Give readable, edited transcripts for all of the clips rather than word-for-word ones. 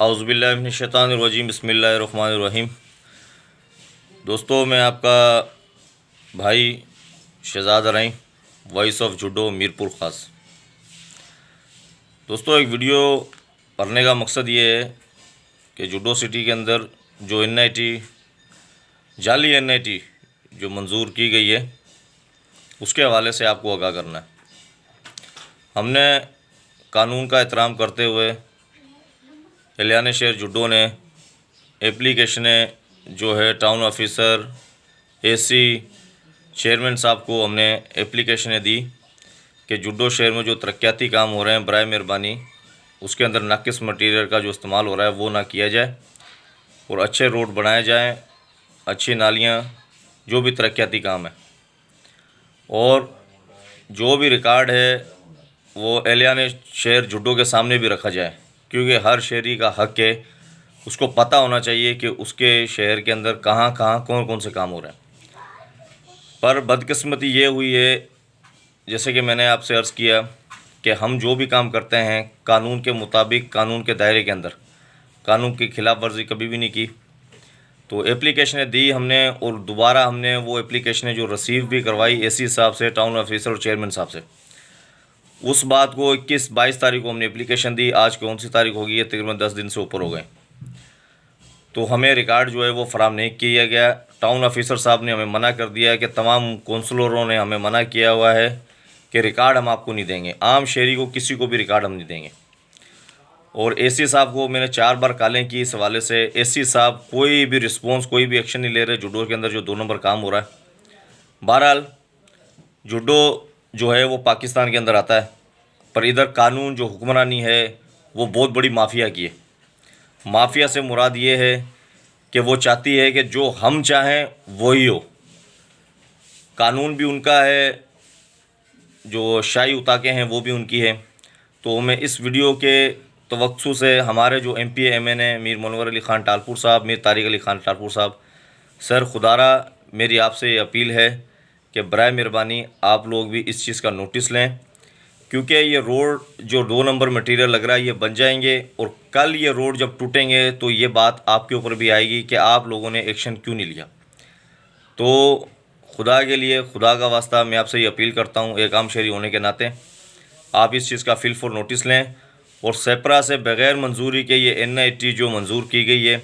औज़ुबिल्लाहिमिनश्शैतानिर्रजीम बिस्मिल्लाहिर्रहमानिर्रहीम। दोस्तों, मैं आपका भाई Shahzad Raeen, voice of judo Mirpur Khas. दोस्तों, एक वीडियो करने का मकसद ये है कि जूडो सिटी के अंदर जो NIT जाली NIT जो मंजूर की गई है उसके हवाले से आपको आगाह करना है। हमने कानून का एहतराम करते हुए एलियान शहर जूडो ने एप्लीकेशनें जो है टाउन ऑफिसर AC चेयरमैन साहब को हमने एप्लीकेशनें दी कि जूडो शहर में जो तरक्याती काम हो रहे हैं बराए मेहरबानी उसके अंदर नाकिस मटीरियल का जो इस्तेमाल हो रहा है वो ना किया जाए और अच्छे रोड बनाए जाएं, अच्छी नालियां, जो भी तरक्याती काम है। और जो भी रिकॉर्ड है वो एलियान शहर जूडो के सामने भी रखा जाए, क्योंकि हर शहरी का हक है, उसको पता होना चाहिए कि उसके शहर के अंदर कहाँ कहाँ कौन कौन से काम हो रहे हैं। पर बदकिस्मती ये हुई है, जैसे कि मैंने आपसे अर्ज़ किया कि हम जो भी काम करते हैं कानून के मुताबिक, कानून के दायरे के अंदर, कानून की खिलाफ वर्जी कभी भी नहीं की। तो एप्लीकेशनें दी हमने और दोबारा हमने वो एप्लीकेशनें जो रिसीव भी करवाई AC साहब से, टाउन ऑफिसर और चेयरमैन साहब से। उस बात को 21-22 तारीख को हमने एप्लीकेशन दी। आज कौन सी तारीख होगी, ये तकरीबन 10 दिन से ऊपर हो गए। तो हमें रिकॉर्ड जो है वो फ़राहम नहीं किया गया। टाउन ऑफिसर साहब ने हमें मना कर दिया है कि तमाम कौंसलरों ने हमें मना किया हुआ है कि रिकॉर्ड हम आपको नहीं देंगे, आम शहरी को किसी को भी रिकॉर्ड हम नहीं देंगे। और AC साहब को मैंने 4 बार कॉलें की इस हवाले से। AC साहब कोई भी रिस्पॉन्स, कोई भी एक्शन नहीं ले रहे जूडो के अंदर जो 2 नंबर काम हो रहा है। बहरहाल जूडो जो है वो पाकिस्तान के अंदर आता है, पर इधर कानून जो हुक्मरानी है वो बहुत बड़ी माफिया की है। माफिया से मुराद ये है कि वो चाहती है कि जो हम चाहें वही हो। कानून भी उनका है, जो शाही उताके हैं वो भी उनकी है। तो मैं इस वीडियो के तवक्सु से हमारे जो MP MN मीर मुनव्वर अली ख़ान टालपुर साहब, मीर तारिक अली ख़ान टालपुर साहब, सर खुदारा मेरी आपसे ये अपील है कि बराए मेहरबानी आप लोग भी इस चीज़ का नोटिस लें, क्योंकि ये रोड जो 2 नंबर मटेरियल लग रहा है ये बन जाएंगे और कल ये रोड जब टूटेंगे तो ये बात आपके ऊपर भी आएगी कि आप लोगों ने एक्शन क्यों नहीं लिया। तो खुदा के लिए, खुदा का वास्ता, मैं आपसे ये अपील करता हूँ, एक आम शहरी होने के नाते आप इस चीज़ का फिल फॉर नोटिस लें और सेपरा से बग़ैर मंजूरी के ये NIT जो मंजूर की गई है,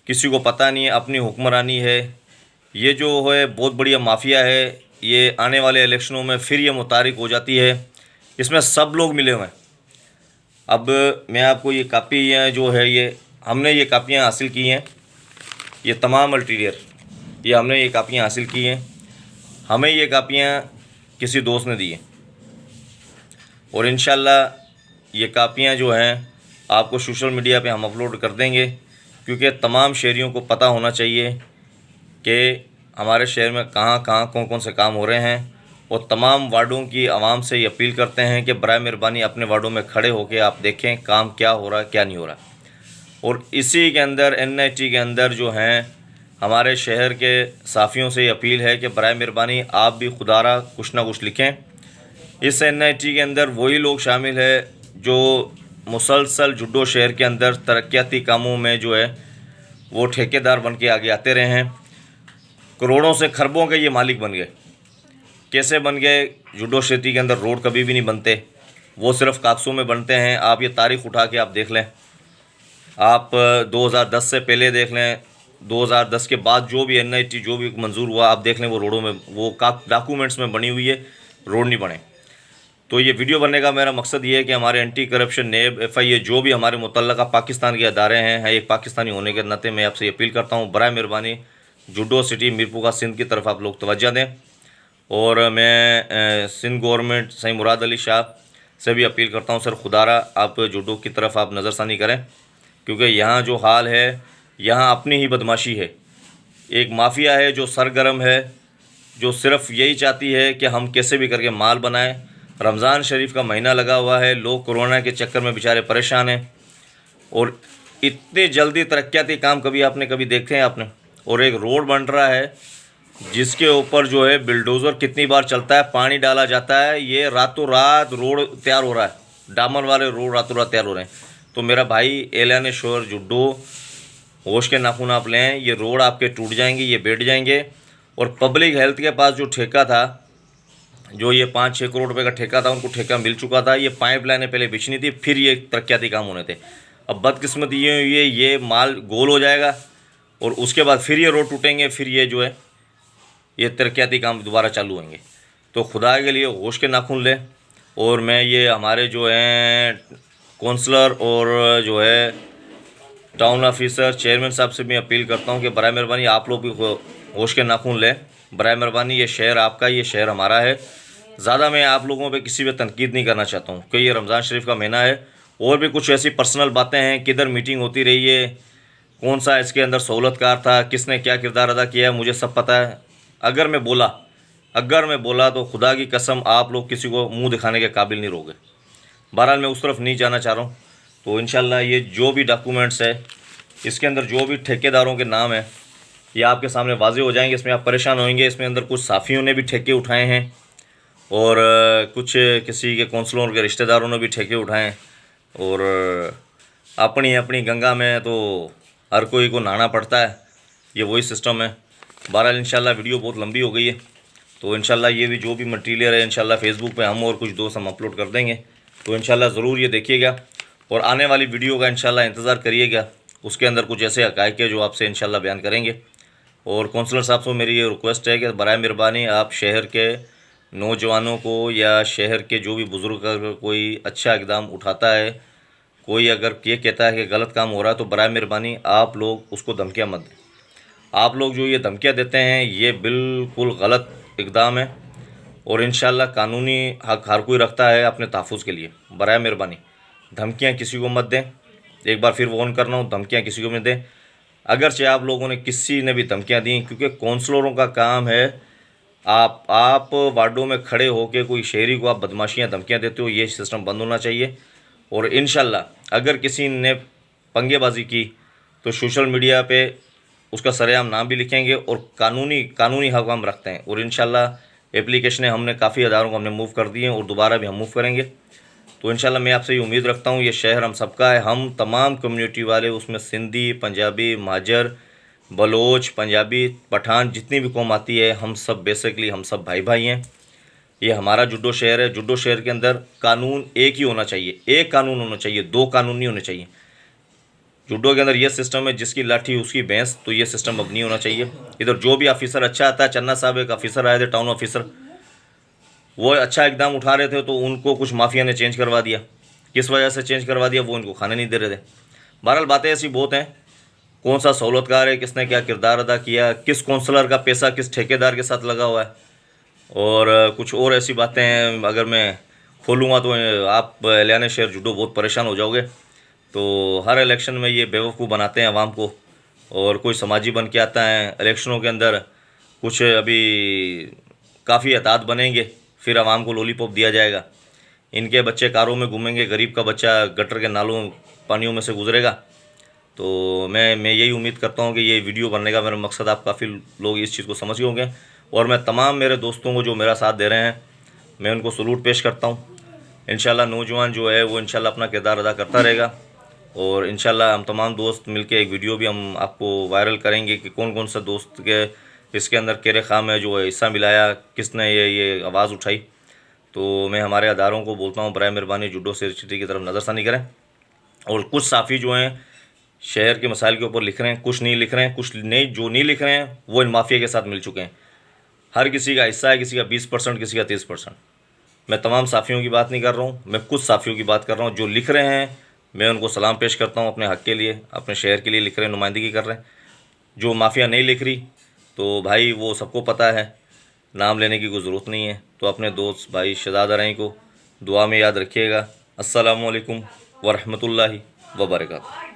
किसी को पता नहीं है, अपनी हुक्मरानी है। ये जो है बहुत बढ़िया माफिया है। ये आने वाले इलेक्शनों में फिर ये मुतारिक हो जाती है। इसमें सब लोग मिले हुए हैं। अब मैं आपको ये कापियाँ जो है, ये हमने ये कापियाँ हासिल की हैं, ये तमाम मटीरियल ये हमने ये कापियाँ हासिल की हैं। हमें ये कापियाँ किसी दोस्त ने दी हैं और इंशाल्लाह ये कापियाँ जो हैं आपको सोशल मीडिया पे हम अपलोड कर देंगे, क्योंकि तमाम शहरियों को पता होना चाहिए कि हमारे शहर में कहाँ कहाँ कौन कौन से काम हो रहे हैं। और तमाम वार्डों की आवाम से ये अपील करते हैं कि बराए मेहरबानी अपने वार्डों में खड़े होकर आप देखें काम क्या हो रहा है, क्या नहीं हो रहा। और इसी के अंदर NIT के अंदर जो हैं हमारे शहर के साफ़ियों से ये अपील है कि बराए मेहरबानी आप भी खुदारा कुछ ना कुछ लिखें। इस NIT के अंदर वही लोग शामिल है जो मुसलसल जूडो शहर के अंदर तरक्याती कामों में जो है वो ठेकेदार बन के आगे आते रहे हैं। करोड़ों से खरबों के ये मालिक बन गए। कैसे बन गए? जूडो सिटी के अंदर रोड कभी भी नहीं बनते, वो सिर्फ कागज़ों में बनते हैं। आप ये तारीख उठा के आप देख लें, आप 2010 से पहले देख लें, 2010 के बाद जो भी NIT जो भी मंजूर हुआ आप देख लें, वो रोडों में वो डॉक्यूमेंट्स में बनी हुई है, रोड नहीं बने। तो ये वीडियो बनने का मेरा मकसद ये है कि हमारे एंटी करप्शन NAB FIA जो भी हमारे मुतल्लका पाकिस्तान के अदारे हैं, एक पाकिस्तानी होने के नाते मैं आपसे अपील करता हूँ, बराए मेहरबानी जूडो सिटी मीरपुर का सिंध की तरफ आप लोग तवज्जो दें। और मैं सिंध गवर्नमेंट सही मुराद अली शाह से भी अपील करता हूँ, सर खुदारा आप जूडो की तरफ आप नज़रसानी करें, क्योंकि यहाँ जो हाल है यहाँ अपनी ही बदमाशी है। एक माफिया है जो सरगर्म है, जो सिर्फ यही चाहती है कि हम कैसे भी करके माल बनाएं। रमज़ान शरीफ का महीना लगा हुआ है, लोग कोरोना के चक्कर में बेचारे परेशान हैं और इतनी जल्दी तरक्याती काम कभी आपने कभी देखे हैं आपने? और एक रोड बन रहा है जिसके ऊपर जो है बिल्डोज़र कितनी बार चलता है, पानी डाला जाता है, ये रातों रात रोड तैयार हो रहा है, डामर वाले रोड रातों रात तैयार हो रहे हैं। तो मेरा भाई एलान शोर जुड्डो होश के नाखून आप लें, ये रोड आपके टूट जाएंगे, ये बैठ जाएंगे। और पब्लिक हेल्थ के पास जो ठेका था, जो ये 5-6 करोड़ रुपए का ठेका था, उनको ठेका मिल चुका था। ये पाइपलाइनें पहले बिछनी थी, फिर ये तरक्याती काम होने थे। अब बदकिस्मती ये हुई है, ये माल गोल हो जाएगा और उसके बाद फिर ये रोड टूटेंगे, फिर ये जो है ये तरक्याती काम दोबारा चालू होंगे। तो खुदा के लिए होश के नाखून लें। और मैं ये हमारे जो हैं काउंसलर और जो है टाउन ऑफिसर चेयरमैन साहब से मैं अपील करता हूँ कि बराए मेहरबानी आप लोग भी होश के नाखून लें। बराए मेहरबानी, ये शहर आपका, ये शहर हमारा है। ज़्यादा मैं आप लोगों पे किसी पे तनकीद नहीं करना चाहता हूँ, क्योंकि ये रमज़ान शरीफ का महीना है। और भी कुछ ऐसी पर्सनल बातें हैं, किधर मीटिंग होती रही है, कौन सा इसके अंदर सहूलतकार था, किसने क्या किरदार अदा किया है, मुझे सब पता है। अगर मैं बोला तो खुदा की कसम आप लोग किसी को मुंह दिखाने के काबिल नहीं रहोगे। बहरहाल मैं उस तरफ नहीं जाना चाह रहा हूँ। तो इंशाल्लाह ये जो भी डॉक्यूमेंट्स है, इसके अंदर जो भी ठेकेदारों के नाम है, ये आपके सामने वाज़ेह हो जाएंगे। इसमें आप परेशान होंगे। इसमें अंदर कुछ साफ़ियों ने भी ठेके उठाए हैं और कुछ किसी के कौंसलरों के रिश्तेदारों ने भी ठेके उठाए। और अपनी अपनी गंगा में तो हर कोई को नहाना पड़ता है, ये वही सिस्टम है। बहरहाल इंशाल्लाह वीडियो बहुत लंबी हो गई है, तो इंशाल्लाह ये भी जो भी मटीरियल है इंशाल्लाह फेसबुक पे हम और कुछ दोस्त हम अपलोड कर देंगे। तो इंशाल्लाह ज़रूर ये देखिएगा और आने वाली वीडियो का इंशाल्लाह इंतज़ार करिएगा। उसके अंदर कुछ ऐसे हक़ाइक़ है जो आपसे इंशाल्लाह बयान करेंगे। और काउंसलर साहब से मेरी ये रिक्वेस्ट है कि बराए मेहरबानी आप शहर के नौजवानों को या शहर के जो भी बुज़ुर्ग अगर कोई अच्छा इक़दाम उठाता है, कोई अगर ये कहता है कि गलत काम हो रहा है, तो बराए मेहरबानी आप लोग उसको धमकियाँ मत दें। आप लोग जो ये धमकियाँ देते हैं ये बिल्कुल गलत इक़दाम है और इंशाल्लाह कानूनी हक़ हर कोई रखता है अपने तहफ़्फ़ुज़ के लिए। बराए मेहरबानी धमकियाँ किसी को मत दें। एक बार फिर वार्न करना हूँ, धमकियाँ किसी को मत दें। अगरचे आप लोगों ने किसी ने भी धमकियाँ दी, क्योंकि काउंसलरों का काम है आप वार्डों में खड़े होकर कोई शहरी को आप बदमाशियाँ धमकियाँ देते हो, ये सिस्टम बंद होना चाहिए। और इंशाल्लाह अगर किसी ने पंगेबाजी की तो सोशल मीडिया पे उसका सरेआम नाम भी लिखेंगे और कानूनी हक़ हम रखते हैं। और इंशाल्लाह एप्लीकेशनें हमने काफ़ी अदारों को हमने मूव कर दी हैं और दोबारा भी हम मूव करेंगे। तो इंशाल्लाह मैं आपसे ये उम्मीद रखता हूँ, ये शहर हम सबका है, हम तमाम कम्युनिटी वाले, उसमें सिंधी, पंजाबी, महाजर, बलोच, पंजाबी, पठान, जितनी भी कौम आती है, हम सब बेसिकली हम सब भाई भाई हैं। ये हमारा जुड्डो शहर है। जुड्डो शहर के अंदर कानून एक ही होना चाहिए, एक कानून होना चाहिए, दो कानून नहीं होने चाहिए। जुड्डो के अंदर ये सिस्टम है, जिसकी लाठी उसकी भैंस, तो ये सिस्टम अब नहीं होना चाहिए। इधर जो भी ऑफिसर अच्छा आता है, चन्ना साहब एक ऑफिसर आए थे, टाउन ऑफिसर, वो अच्छा इकदाम उठा रहे थे तो उनको कुछ माफिया ने चेंज करवा दिया। किस वजह से चेंज करवा दिया, वो इनको खाने नहीं दे रहे थे। बहरहाल बातें ऐसी बहुत हैं, कौन सा सहूलतकार है, किसने क्या किरदार अदा किया, किस काउंसलर का पैसा किस ठेकेदार के साथ लगा हुआ है, और कुछ और ऐसी बातें हैं। अगर मैं खोलूँगा तो आप एलान शहर जुड्डो बहुत परेशान हो जाओगे। तो हर इलेक्शन में ये बेवकूफ़ बनाते हैं आवाम को, और कोई समाजी बन के आता है। इलेक्शनों के अंदर कुछ अभी काफ़ी एहतियात बनेंगे, फिर आवाम को लॉलीपॉप दिया जाएगा। इनके बच्चे कारों में घूमेंगे, गरीब का बच्चा गटर के नालों पानियों में से गुजरेगा। तो मैं यही उम्मीद करता हूँ कि ये वीडियो बनने का मेरा मकसद, आप काफ़ी लोग इस चीज़ को समझ गए होंगे। और मैं तमाम मेरे दोस्तों को जो मेरा साथ दे रहे हैं, मैं उनको सलूट पेश करता हूँ। इंशाल्लाह नौजवान जो है वो इंशाल्लाह अपना किरदार अदा करता रहेगा। और इंशाल्लाह हम तमाम दोस्त मिलके एक वीडियो भी हम आपको वायरल करेंगे कि कौन कौन सा दोस्त के इसके अंदर केरे खाम है, जो हिस्सा मिलाया, किसने ये आवाज़ उठाई। तो मैं हमारे अदारों को बोलता हूँ, बराए मेहरबानी जुड्डो सिटी की तरफ नज़रसानी करें। और कुछ साफ़ी जो हैं शहर के मसाइल के ऊपर लिख रहे हैं, कुछ नहीं लिख रहे हैं, कुछ नहीं जो नहीं लिख रहे हैं वो इन माफिया के साथ मिल चुके हैं। हर किसी का हिस्सा है, किसी का 20%, किसी का 30%। मैं तमाम साफ़ियों की बात नहीं कर रहा हूँ, मैं कुछ साफ़ियों की बात कर रहा हूँ जो लिख रहे हैं। मैं उनको सलाम पेश करता हूँ, अपने हक़ के लिए, अपने शहर के लिए लिख रहे हैं, नुमाइंदगी कर रहे हैं। जो माफिया नहीं लिख रही तो भाई वो सबको पता है, नाम लेने की कोई ज़रूरत नहीं है। तो अपने दोस्त भाई शहजाद अरई को दुआ में याद रखिएगा। अस्सलामु अलैकुम वरहमतुल्लाहि वबरकातुहू।